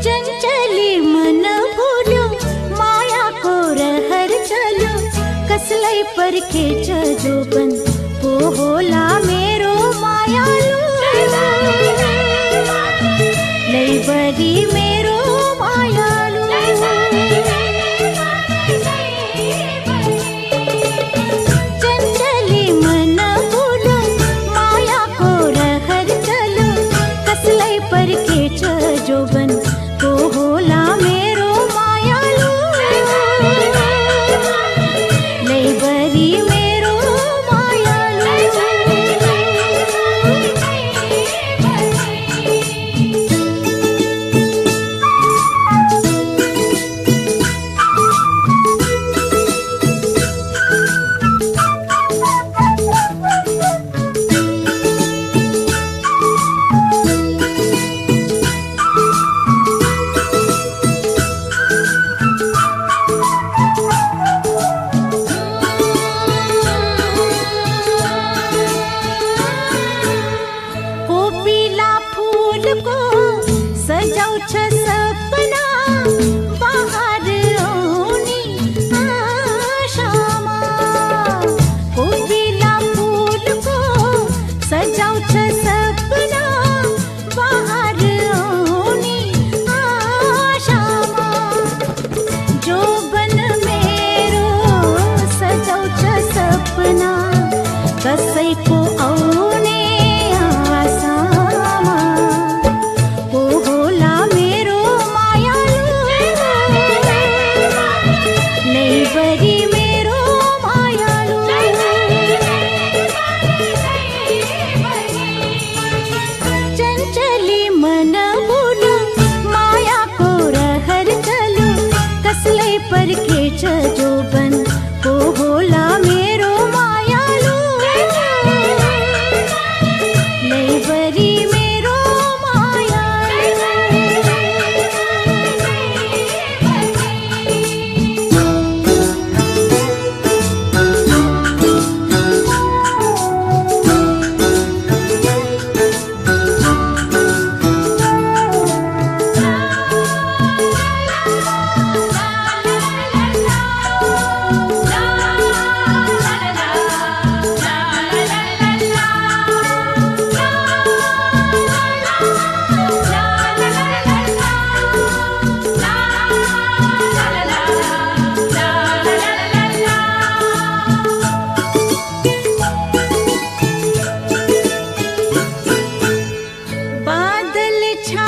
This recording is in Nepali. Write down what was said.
चंचली मन भूलो माया को रहर चलो कसलई पर खेच जोबन वो होला मेरो मायालू लईबरी मेरो मायालू चंचली मन भूलो माया को रहर चलो कसलई पर खेच जोबन वो होला मेरो मायालू लईबरी मेरो मायालू कोपिला फूल को सजाऊ छ सपना बाहर ओनी आशामा कोपिला फूल को सजाऊ छ सपना बाहर ओनी आशामा जो बन मेरो सजाऊ छ सपना कसै को औने आसामा वो होला मेरो मायालू लईबरी मेरो मायालू चंचली मन भूलो माया को रहर चलो कसलई पर खेच जोबन वो होला मेरो मायालू लईबरी मेरो बादल छा